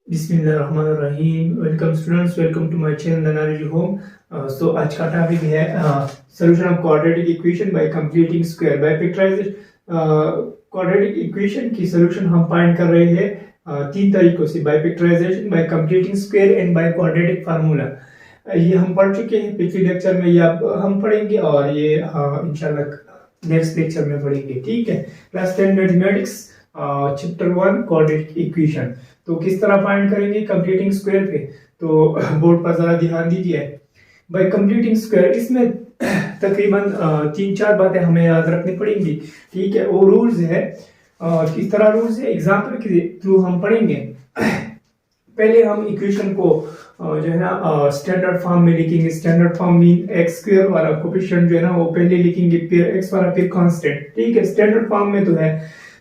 बिस्मिल्लाहिर्रहमानिर्रहीम। Welcome students, welcome to my channel the knowledge home. So आज का topic है solution of quadratic equation by completing square by factorization. Quadratic equation की solution हम find कर रहे हैं तीन तरीकों से, by factorization, by completing square and by quadratic formula. ये हम पढ़ चुके हैं पिछले लेक्चर में, ये अब हम पढ़ेंगे और ये इंशाल्लाह नेक्स्ट लेक्चर में पढ़ेंगे। ठीक है, class 10 mathematics chapter 1 quadratic equation. तो किस तरह फाइंड करेंगे कंप्लीटिंग स्क्वायर पे, तो बोर्ड पर जरा ध्यान दीजिए। बाय कंप्लीटिंग स्क्वायर इसमें तकरीबन 3-4 बातें हमें याद रखनी पड़ेंगी। ठीक है, वो रूल्स है, किस तरह रूल्स है एग्जांपल के थ्रू हम पढ़ेंगे। पहले हम इक्वेशन को जो है ना स्टैंडर्ड फॉर्म में लिखेंगे। Standard form mean x square वाला कोफिशिएंट जो है ना वो पहले लिखेंगे, फिर एक्स वाला, फिर कांस्टेंट। ठीक है, स्टैंडर्ड फॉर्म में तो है।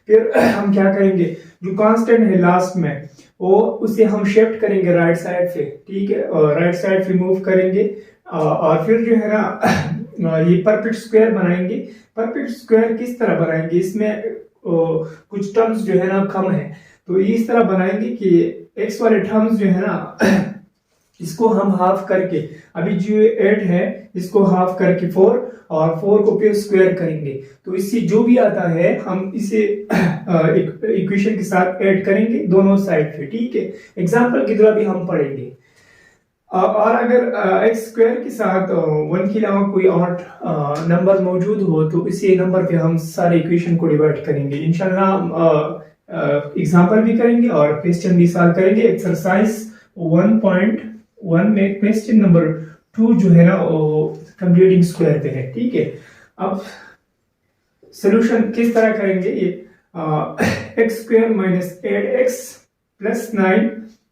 फिर हम क्या करेंगे, जो कांस्टेंट है लास्ट में वो उसे हम शिफ्ट करेंगे राइट साइड पे। ठीक है, और राइट साइड पे मूव करेंगे और फिर जो है ना ये परफेक्ट स्क्वायर बनाएंगे। परफेक्ट स्क्वायर किस तरह बनाएंगे, इसमें कुछ टर्म्स जो है ना कम है, तो इस तरह बनाएंगे कि एक्स वाले टर्म्स जो है ना इसको हम हाफ करके, अभी जो 8 है इसको हाफ करके 4 और 4 को फिर स्क्वायर करेंगे, तो इससे जो भी आता है हम इसे इक्वेशन के साथ ऐड करेंगे दोनों साइड पे। ठीक है, एग्जांपल की तरह भी हम पढ़ेंगे। और अगर एक्स स्क्वायर के साथ 1 के अलावा कोई और नंबर मौजूद हो तो इसी नंबर पे हम सारे इक्वेशन को डिवाइड करेंगे। इंशाल्लाह एग्जांपल भी करेंगे और क्वेश्चन भी सॉल्व करेंगे। एक्सरसाइज 1.1 में क्वेश्चन नंबर 2 जो है ना वो कंप्लीटिंग स्क्वायर पे है। ठीक है, अब सॉल्यूशन किस तरह करेंगे, ये x square minus 8x plus 9,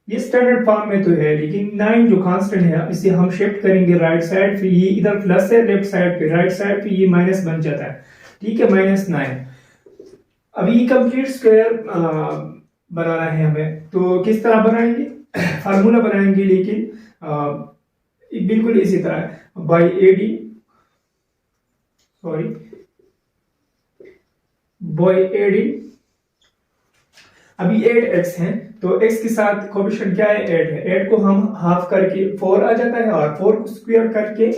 ये स्टैंडर्ड फॉर्म में तो है, लेकिन 9 जो कांस्टेंट है इसे हम शिफ्ट करेंगे राइट साइड पे। ये इधर प्लस है, लेफ्ट साइड पे, राइट साइड पे ये माइनस बन जाता है। ठीक है, -9। अभी कंप्लीट स्क्वायर बनाना है हमें, तो किस तरह बनाएंगे, फार्मूला बनाएंगे, लेकिन बिल्कुल इसी तरह बाय एडिंग, अभी 8x है तो x के साथ कोफिशिएंट क्या है, 8 है। 8 को हम हाफ करके 4 आ जाता है और 4 को स्क्वायर करके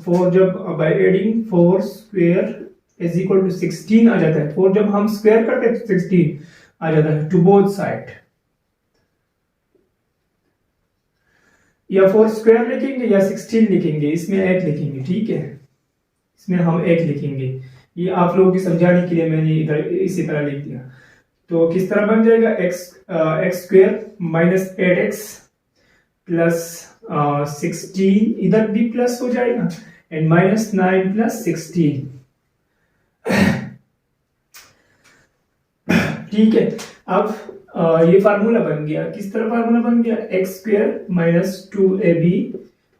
4 जब by adding 4 square is equal to 16 आ जाता है। 4 जब हम स्क्वायर करते हैं तो 16 आ जाता है टू बोथ साइड। या 4 स्क्वायर लिखेंगे या 16 लिखेंगे, इसमें 8 लिखेंगे। ठीक है, इसमें हम 8 लिखेंगे। ये आप लोगों की समझाने के लिए मैंने इधर इसी तरह लिख दिया। तो किस तरह बन जाएगा, x square minus 8x plus 16, इधर भी प्लस हो जाएगा, एंड माइनस 9 प्लस 16। ठीक है, अब ये फार्मूला बन गया। किस तरह फार्मूला बन गया, x square minus 2ab,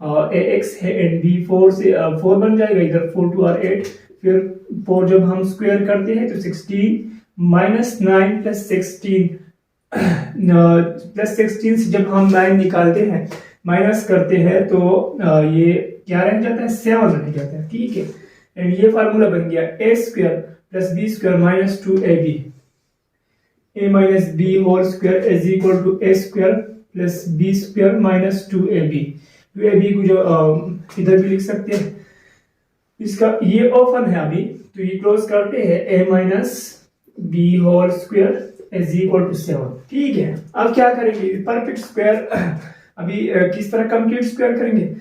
ax है एंड b 4 से 4 बन जाएगा, इधर 4 2 और 8, फिर 4 जब हम स्क्वायर करते हैं तो 16 माइनस 9 प्लस 16, प्लस 16 से जब हम 9 निकालते हैं, माइनस करते हैं, तो ये क्या रह जाता है, 7 रह जाता है। ठीक है, एंड ये फार्मूला बन गया A square plus B square minus 2ab, a minus B whole square is equal to A square plus B square minus 2ab। 2ab को जो इधर भी लिख सकते हैं, इसका ये ओपन है अभी, तो ये क्लोज करते हैं, a minus B whole square is equal to 7। ठीक है, अब क्या करेंगे, परफेक्ट स्क्वायर अभी किस तरह कंप्लीट स्क्वायर करेंगे।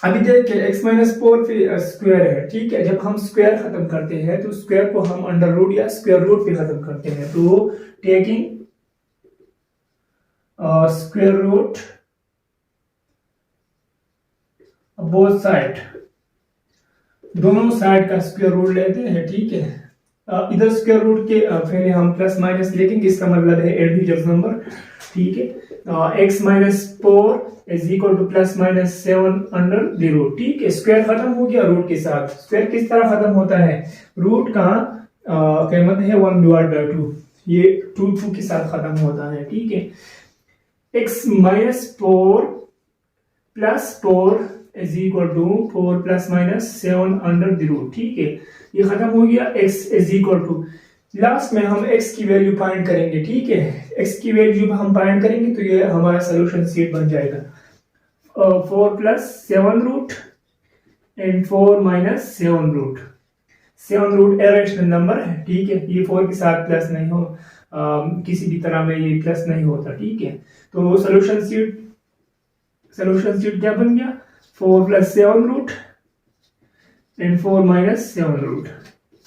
अभी देखिए x माइनस 4 पे स्क्वायर है। ठीक है, जब हम स्क्वायर खत्म करते हैं तो स्क्वायर को हम अंडर रूट या स्क्वायर रूट पे खत्म करते हैं, तो taking square root both side, दोनों साइड का स्क्वायर रूट लेते हैं। ठीक है, इधर स्क्वायर रूट के पहले हम प्लस माइनस लिखेंगे, इसका मतलब है एडिटिव नंबर। ठीक है, x minus 4 is equal to plus minus 7 under the root. ठीक है, स्क्वायर खत्म हो गया रूट के साथ। स्क्वायर किस तरह खत्म होता है, रूट का कीमत है 1 डिवाइड बाय 2, ये 2 के साथ खत्म होता है। ठीक है, x minus 4 plus 4 is equal to 4 plus minus 7 under the root. ठीक है, ये खत्म हो गया, x is equal to last में हम x की वैल्यू फाइंड करेंगे, ठीक है। x की वैल्यू हम फाइंड करेंगे तो ये हमारा सोल्यूशन सीट बन जाएगा 4 plus 7 root and 4 minus 7 root. 7 root irrational number है, ठीक है, ये 4 के साथ प्लस नहीं हो, किसी भी तरह में ये प्लस नहीं होता, ठीक है। तो सोल्यूशन सीट क्या बन गया 4 plus 7 root and 4 minus 7 root.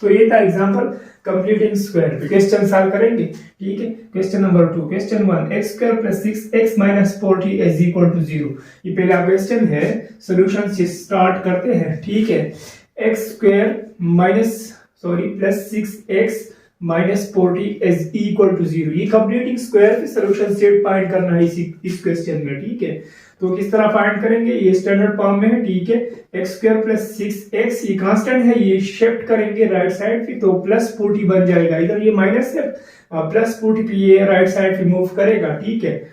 तो ये था example completing square. Question solve करेंगे, ठीक है। Question number 2, question 1, x square plus 6x minus 40 is equal to 0। ये पहला क्वेश्चन है, सॉल्यूशन से स्टार्ट करते हैं, ठीक है। x square plus 6x minus 40 is equal to 0। ये कंप्लीटिंग स्क्वायर की सॉल्यूशन सेट फाइंड करना है इस क्वेश्चन में, ठीक है। तो किस तरह फाइंड करेंगे, ये स्टैंडर्ड फॉर्म में है, ठीक है। x स्क्वायर प्लस 6x ये कांस्टेंट है, ये शिफ्ट करेंगे राइट साइड पे तो प्लस 40 बन जाएगा। इधर ये माइनस है, प्लस 40 पे ये राइट साइड पे मूव करेगा, ठीक है।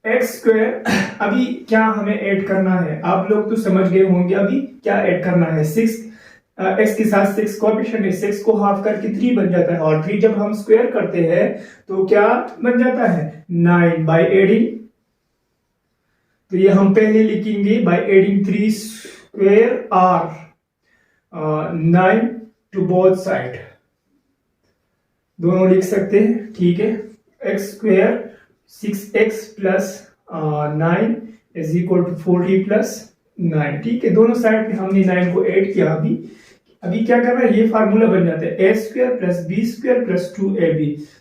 x स्क्वायर अभी क्या हमें ऐड करना है, आप लोग तो समझ गए होंगे अभी क्या ऐड करना है। 6 x के साथ 6 कोएफिशिएंट है, 6 को हाफ करके 3 बन जाता है, और 3 जब हम स्क्वायर करते हैं तो क्या बन जाता है 9 बाय एडिंग। तो ये हम पहले लिखेंगे by adding 3 square or 9 to both side, दोनों लिख सकते हैं, ठीक है। x square 6x plus 9 is equal to 40 plus 9, ठीक है। दोनों साइड पे हमने 9 को ऐड किया। अभी क्या कर रहा है, ये फार्मूला बन जाता है a square plus b square plus 2ab।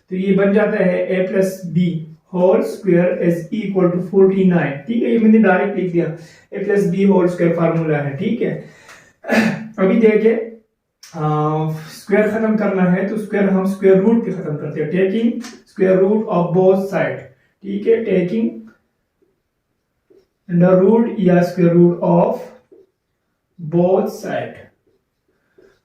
तो ये बन जाता है a plus b whole square is equal to 49, ठीक है। ये मैंने डायरेक्ट लिख दिया, a plus b whole square formula है, ठीक है। अभी देखिए स्क्वायर खत्म करना है तो स्क्वायर हम स्क्वायर रूट पे खत्म करते हैं, taking square root of both side, ठीक है। टेकिंग द रूट या square root of both side,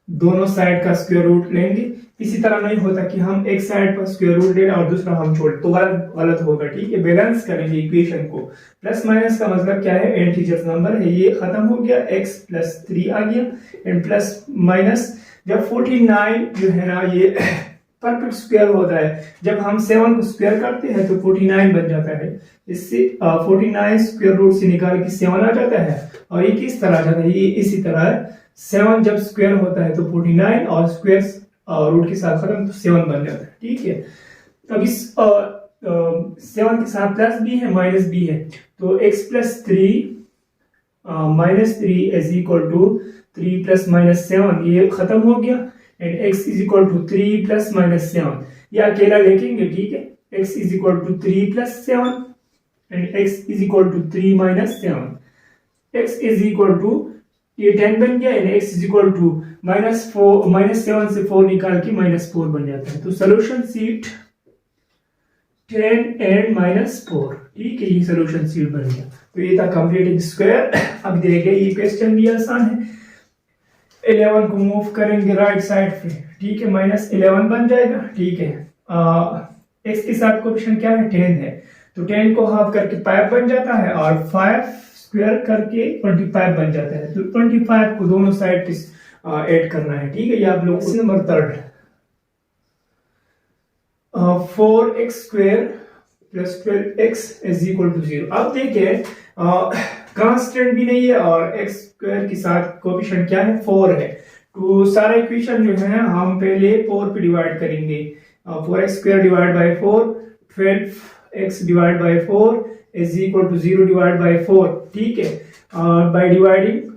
दोनों साइड का स्क्वायर रूट लेंगे। इसी तरह नहीं होता कि हम एक साइड पर स्क्वायर रूट ले और दूसरा हम छोड़, तो गलत होगा, ठीक है। बैलेंस करेंगे इक्वेशन को। प्लस माइनस का मतलब क्या है, इंटीजर नंबर है, ये खत्म हो गया, x प्लस 3 आ गया एंड प्लस माइनस। जब 49 जो है ना ये परफेक्ट स्क्वायर होता है, जब हम 7 को स्क्वायर करते हैं तो 49 बन जाता है। इससे 49 स्क्वायर रूट से निकाल के 7 आ जाता है, और ये किस तरह आ जाता है, ये इसी तरह 7 जब स्क्वायर होता है तो 49 और स्क्वायर रूट के साथ खत्म तो 7 बन जाता है, ठीक है। अब इस 7 के साथ प्लस भी है माइनस भी है, तो x plus 3 minus 3 is equal to 3 plus minus 7, ये खत्म हो गया and x is equal to 3 plus minus 7, ये अकेला लिखेंगे, ठीक है। x is equal to 3 plus 7 and x is equal to 3 minus 7, x is equal to ये 10 बन गया and x is equal to -7 से 4 निकाल के -4 बन जाता है। तो सोल्यूशन सीट 10 एंड -4, ठीक है, ये सोल्यूशन सीट बन गया। तो ये था कंप्लीटिंग स्क्वायर। अब देखिए ये क्वेश्चन भी आसान है। 11 को मूव करेंगे राइट साइड पे, ठीक है, -11 बन जाएगा, ठीक है। x के साथ कोएफिशिएंट क्या है 10 है, तो 10 को हाफ करके 5 बन जाता है और 5 स्क्वायर करके 25 बन जाता है। तो 25 को दोनों साइड पे ऐड करना है, ठीक है। ये आप लोग number 3 4x square plus 12x is equal to 0। अब देखिए कांस्टेंट भी नहीं है और x स्क्वायर के साथ कोएफिशिएंट क्या है 4 है, तो सारा इक्वेशन जो है हम पहले 4 पे डिवाइड करेंगे। 4x square divide by 4, 12x divide by 4 is equal to 0 divide by 4, ठीक है। बाय डिवाइडिंग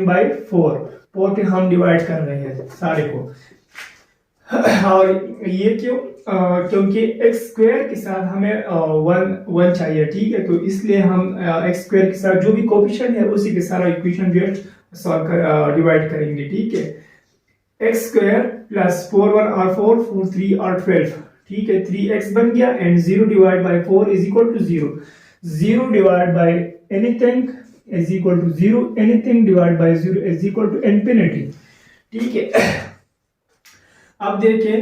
बाय 4 पे हम डिवाइड कर रहे हैं सारे को। और ये क्यों, क्योंकि x स्क्वायर के साथ हमें 1 चाहिए, ठीक है। तो इसलिए हम x स्क्वायर के साथ जो भी कोएफिशिएंट है उसी के सारा इक्वेशन जो है सॉल्व कर डिवाइड करेंगे, ठीक है। x स्क्वायर प्लस 4 1 और 4 4 3 और 12, ठीक है, 3x बन गया and 0 divide by 4 is equal to 0। 0 divide by anything is equal to 0, anything divide by 0 is equal to infinity, ठीक है। अब देखिए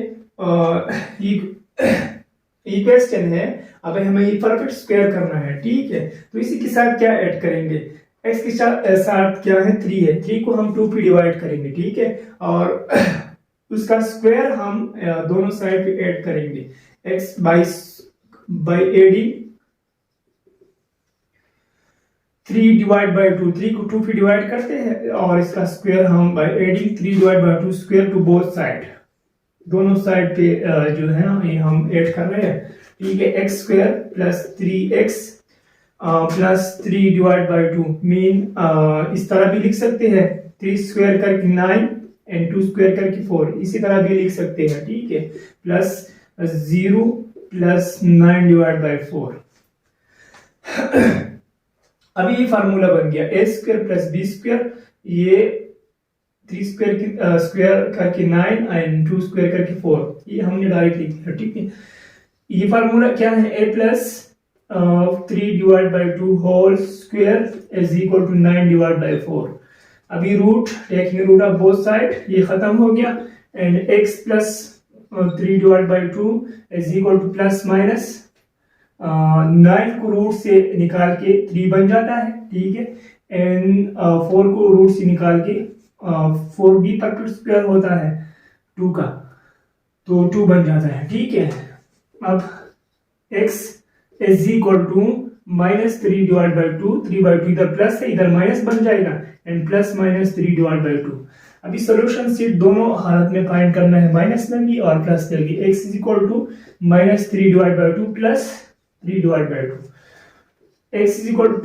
ये क्वेश्चन है, अब हमें ये परफेक्ट स्क्वायर करना है, ठीक है। तो इसी के साथ क्या ऐड करेंगे, x के साथ क्या है 3 है, 3 को हम 2 पे डिवाइड करेंगे, ठीक है। और उसका स्क्वायर हम दोनों साइड पे ऐड करेंगे। x by adding 3 divide by 2, 3 को 2 पे डिवाइड करते हैं और इसका स्क्वायर हम by adding 3 divide by 2 square to both side, दोनों साइड पे जो है ना ये हम ऐड कर रहे हैं। ठीक है, x square plus 3x plus 3 divide by 2 mean इस तरह भी लिख सकते हैं 3 स्क्वायर करके 9 एंड 2 स्क्वायर करके 4, इसी तरह भी लिख सकते हैं। ठीक है, प्लस 0 प्लस 9 डिवाइड बाई 4। अभी ये फार्मूला बन गया A square plus B square, ये 3 स्क्वायर की स्क्वायर करके 9 एंड 2 स्क्वायर करके 4, ये हमने डायरेक्ट लिख दिया। ठीक है, ये फार्मूला क्या है, a plus 3 divide by 2 whole square is equal to 9 divide by 4। अभी root taking root of both side, ये खत्म हो गया and x plus 3 divide by 2 is equal to plus minus 9 को रूट से निकाल के 3 बन जाता है। ठीक है, एंड 4 को रूट से निकाल के 4 भी परफेक्ट स्क्वायर होता है 2 का, तो 2 बन जाता है। ठीक है, अब x is equal to minus 3 divide by 2, 3 by 2 इधर प्लस है इधर माइनस बन जाएगा and plus minus 3 divide by 2। अभी सोल्यूशन सीट दोनों हालत में फाइंड करना है, माइनस लेंगे और प्लस लेंगे। x is equal to minus 3 divide by 2 plus 3 divide by 2, x is equal to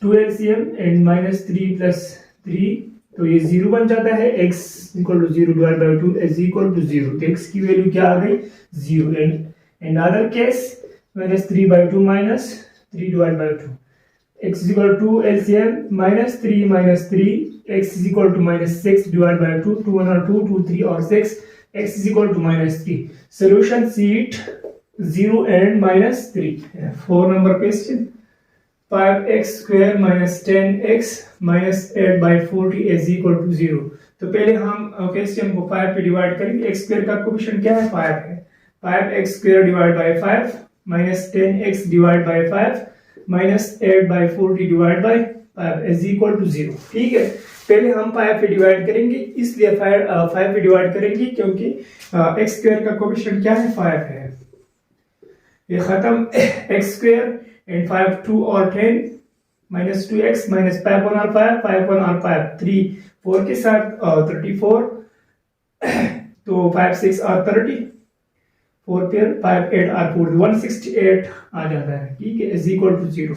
2 LCM and minus 3 plus 3, तो ये 0 बन जाता है। x equal to 0 divide by 2 is equal to 0, x की वैल्यू क्या आ गई 0 and other case minus 3 by 2 minus 3 divide by 2, x is equal to LCM minus 3, x is equal to minus 6 divide by 2, 2 1 और 2, 2 3 और 6, x is equal to minus 3। Solution set 0 and minus 3। 4 number question, 5x square minus 10x minus 8 by 40 is equal to 0। तो पहले हम question को 5 पे divide करेंगे। x square का coefficient क्या है 5 है, 5x square divide by 5 minus 10x divide by 5 minus 8 by 40 divide by 5 is equal to 0। ठीक है, पहले हम 5 पे डिवाइड करेंगे, इसलिए 5 पे डिवाइड करेंगे क्योंकि x स्क्वायर का कोफिशिएंट क्या है 5 है। ये खत्म, x स्क्वायर एंड 5 2 और 10 माइनस 2x माइनस 5 1 और 5 5 1 और 5 3 4 के साथ 34, तो 5 6 और 30 4 पेयर 5 8 और 4 168 आ जाता है। ठीक है, is equal to 0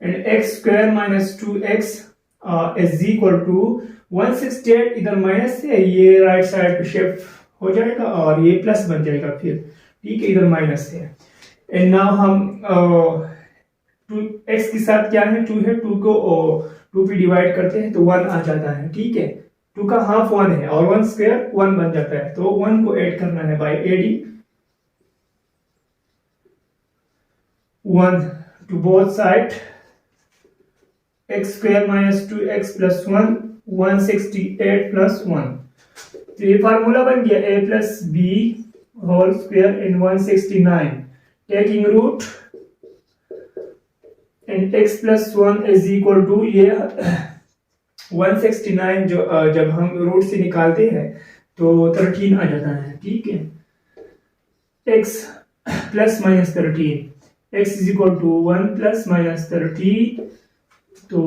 and x square minus 2x is equal to 168, इधर माइनस है ये राइट साइड पे शिफ्ट हो जाएगा और ये प्लस बन जाएगा फिर। ठीक है, इधर माइनस है एंड नाउ हम 2x के साथ क्या है 2 है, 2 को 2 पे डिवाइड करते हैं तो 1 आ जाता है। ठीक है, 2 का हाफ 1 है और 1 स्क्वायर 1 बन जाता है, तो 1 को ऐड करना है by adding 1 to both side, x square minus 2x plus 1 168 plus 1। तो ये फार्मूला बन गया a plus b whole square इन 169 taking root and x plus 1 is equal to ये 169 जो जब हम रूट से निकालते हैं तो 13 आ जाता है। ठीक है, x plus minus 13, x is equal to 1 plus minus 13, तो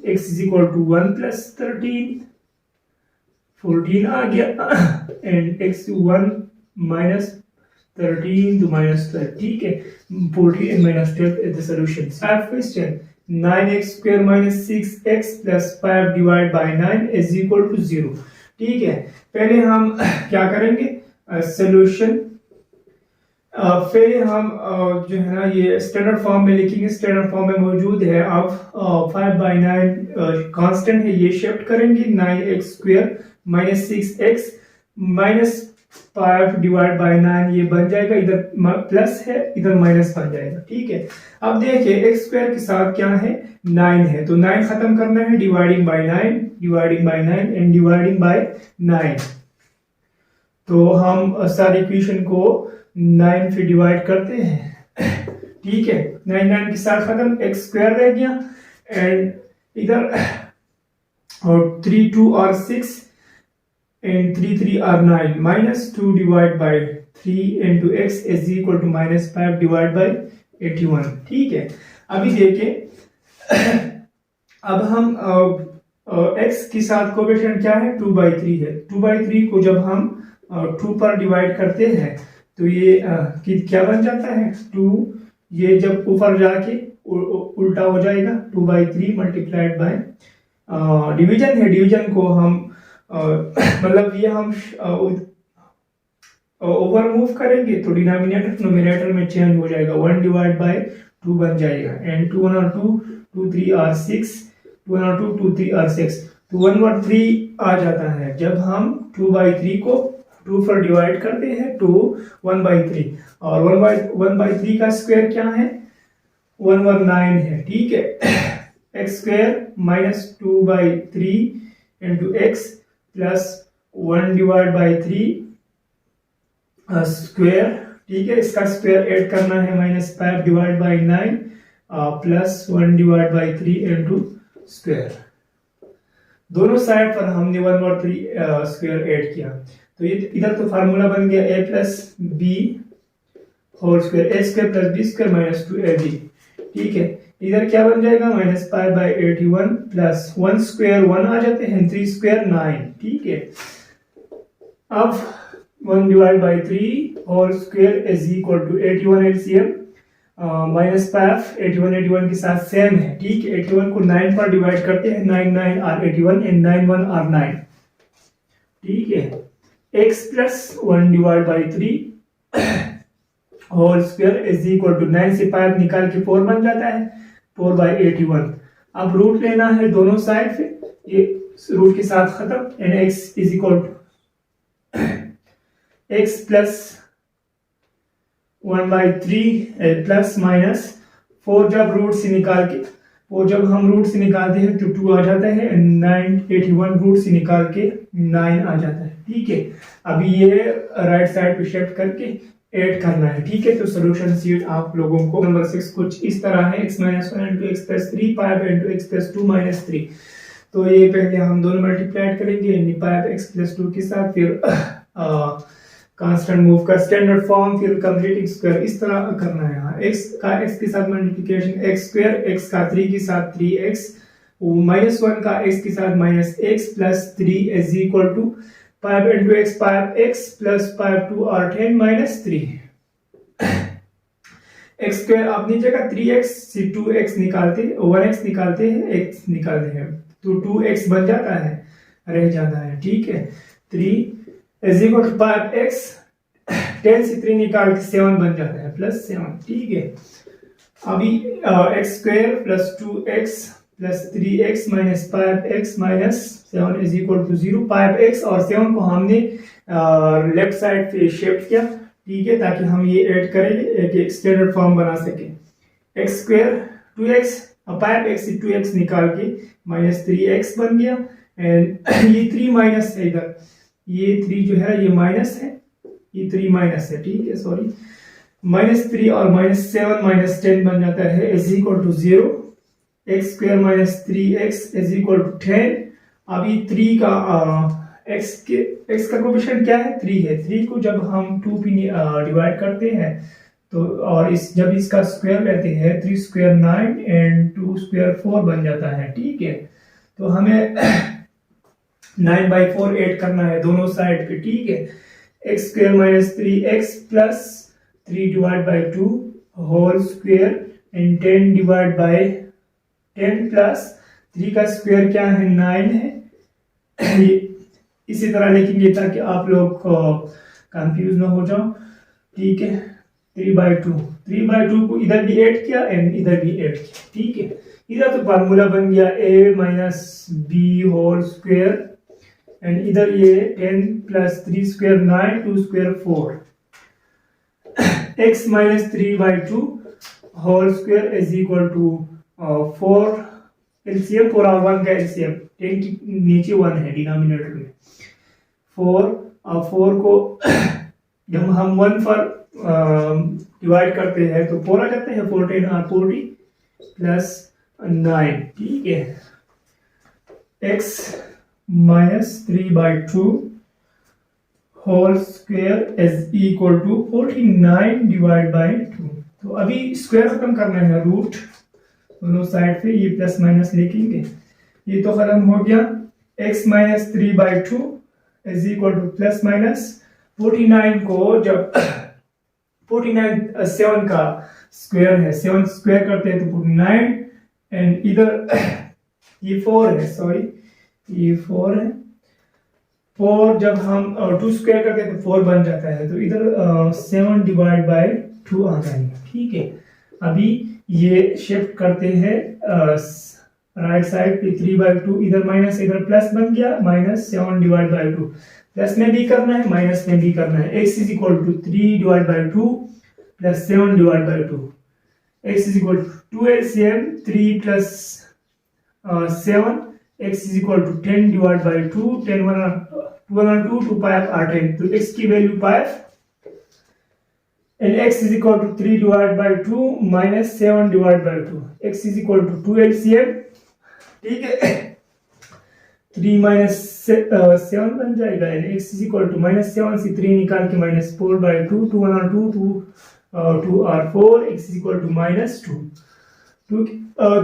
x is equal to 1 plus 13 14 आ गया and x 1 minus 13 to minus 12। ठीक है, 40 and minus 12 is the solution। Five question, 9x square minus 6x plus 5 divided by 9 is equal to 0। ठीक है, पहले हम क्या करेंगे सोल्यूशन, पहले हम जो है ना ये स्टैंडर्ड फॉर्म में लिखेंगे। स्टैंडर्ड फॉर्म में मौजूद है, अब 5 by 9 कांस्टेंट है, ये शिफ्ट करेंगे 9x square minus 6x minus 5 divide by 9 ये बन जाएगा, इधर प्लस है इधर माइनस बन जाएगा। ठीक है, अब देखिए x स्क्वायर के साथ क्या है 9 है, तो 9 खत्म करना है, dividing by 9 and dividing by 9। तो हम सारी इक्वेशन को 9 से डिवाइड करते हैं। ठीक है, 9 के साथ खत्म, x स्क्वायर रह गया एंड इधर और 3 2 are 6 and 3 3 are 9 minus 2 divided by 3 into x is equal to minus 5 divided by 81। ठीक है, अभी देखें अब हम x के साथ कोएफिशिएंट क्या है 2/3 है। 2/3 को जब हम 2 पर डिवाइड करते हैं तो ये क्या बन जाता है 2, ये जब ऊपर जाके उल्टा हो जाएगा 2/3 मल्टीप्लाइड बाय डिवीजन है, डिवीजन को हम मतलब ये हम ओवर मूव करेंगे तो डिनोमिनेटर न्यूमरेटर में चेंज हो जाएगा, 1 डिवाइड बाय 2 बन जाएगा एंड 2 1 और 2 2 3 आर 6, 2 1 और 2 2 3 आर 6 तो 1/3 आ जाता है जब हम 2/3 को 2 पर डिवाइड करते हैं तो 1/3 और 1/3 का स्क्वायर क्या है 119 है। ठीक है, x square minus 2/3 into x plus 1 divide by 3 square. ठीक है, इसका स्क्वायर ऐड करना है -5 divide by 9 plus 1 divide by 3 into square. दोनों साइड पर हमने 1/3 स्क्वायर ऐड किया तो ये इधर तो फार्मूला बन गया a plus b whole square, a square plus B square minus 2ab। ठीक है, इधर क्या बन जाएगा -5/81 प्लस 1 स्क्वायर 1 आ जाते हैं 3 स्क्वायर 9। ठीक है, अब 1 divide by 3 whole square is equal to 81 LCM -5 81 के साथ सेम है। ठीक है, 81 को 9 पर डिवाइड करते हैं 9 9 आर 81 एंड 9 1 आर 9। ठीक है, x plus 1 divide by 3 whole square is equal to 9 से 5 निकाल के 4 बन जाता है 4/81। अब रूट लेना है दोनों साइड से, ये रूट के साथ खत्म and x is equal to x plus 1/3 plus minus 4 जब रूट से निकाल के जब हम रूट से निकालते हैं तो 2 आ जाता है एंड 81 रूट से निकाल के 9 आ जाता है। ठीक है, अभी ये राइट साइड पे शिफ्ट करके ऐड करना है। ठीक है, तो सॉल्यूशन शीट आप लोगों को नंबर 6 कुछ इस तरह है x - 1 into x plus 3 5 into x plus 2 minus 3। तो ये पहले हम दोनों मल्टीप्लाई करेंगे 5x plus 2 के साथ, फिर कांस्टेंट मूव का स्टैंडर्ड फॉर्म, फिर कंप्लीटिंग स्क्वायर इस तरह करना है। हाँ, x का x के साथ मल्टीप्लिकेशन x स्क्वायर, x का 3 के साथ 3x, -1 का x के साथ -x plus 3 is equal to 5 into x 5x plus 5 2 और 10 -3। x स्क्वायर आप नीचे का 3x से 2x निकालते हैं 1x निकालते हैं x निकालते हैं तो 2x बन जाता है, रह जाता है। ठीक है, 3 इज इक्वल टू 5x 10 से 3 निकाल के 7 बन जाता है +7। ठीक है, अभी x square plus 2x plus 3x minus 5x minus 7 is equal to 0। 5x और 7 को हमने लेफ्ट साइड पे शिफ्ट किया। ठीक है, ताकि हम ये ऐड करें एक स्टैंडर्ड फॉर्म बना सके। x स्क्वायर 2x 5x से 2x निकाल के -3x बन गया एंड ये 3 माइनस है, इधर ये 3 जो है ये माइनस है, ये 3 माइनस है। ठीक है, सॉरी -3 और -7 -10 बन जाता है is equal to 0। x square minus 3x is equal to 10। अभी 3 का x का कोएफिशिएंट क्या है 3 है। 3 को जब हम 2 पे डिवाइड करते हैं तो और जब इसका स्क्वायर लेते हैं 3 स्क्वायर 9 एंड 2 स्क्वायर 4 बन जाता है। ठीक है, तो हमें 9/4 ऐड करना है दोनों साइड पे। ठीक है, x square minus 3x plus 3 divide by 2 whole square and 10 divide by 10 plus 3 का स्क्वायर क्या है 9 है। इसी तरह लिखेंगे ताकि आप लोग कंफ्यूज ना हो जाओ। ठीक है, 3/2 को इधर भी ऐड किया एंड इधर भी ऐड किया। ठीक है, इधर तो फार्मूला बन गया a minus B whole square and इधर ये 10 plus 3 square 9 2 square 4 x minus 3/2 whole square is equal to 4 LCM 4 और 1 का एलसीएम 10 के नीचे 1 है डिनोमिनेटर में 4 और 4 को जब हम 1 पर डिवाइड करते हैं तो 4 आ जाते हैं 14 और 40 प्लस 9। ठीक है, x minus 3 by 2 whole square is equal to 49 divide by 2। तो अभी स्क्वायर खत्म करना है, रूट दोनों साइड पे ये प्लस माइनस लिखेंगे, ये तो खत्म हो गया। x minus 3 by 2 is equal to plus minus 49 को जब 49 7 का स्क्वायर है, 7 स्क्वायर करते हैं तो 49 एंड इधर ये 4 है, सॉरी ये 4 है, 4 जब हम 2 स्क्वायर करते हैं तो 4 बन जाता है, तो इधर 7 डिवाइड बाय 2 आ जाएगा। ठीक है, अभी ये शिफ्ट करते हैं राइट साइड पे, 3 बाई 2 इधर माइनस इधर प्लस बन गया, माइनस 7 डिवाइड बाई 2, प्लस में भी करना है माइनस में भी करना है। x is equal to 3 divide by 2 plus 7 divide by 2, x is equal to 2 LCM 3 plus 7, x is equal to 10 divided by 2, 10 1 और 2 2 5 are 10, तो x की value 5 and x is equal to 3 divided by 2 minus 7 divided by 2, x is equal to 2 LCM। ठीक है, 3 minus 7 बन जाएगा and x is equal to minus 7 से 3 निकाल के minus 4 by 2, 2 1 और 2 2 are 4, x is equal to minus 2।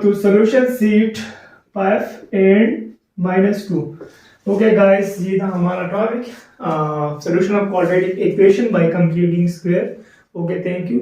तो solution sheet 5 and minus 2। Okay guys, ये था हमारा topic, solution of quadratic equation bye computing square. Okay, thank you.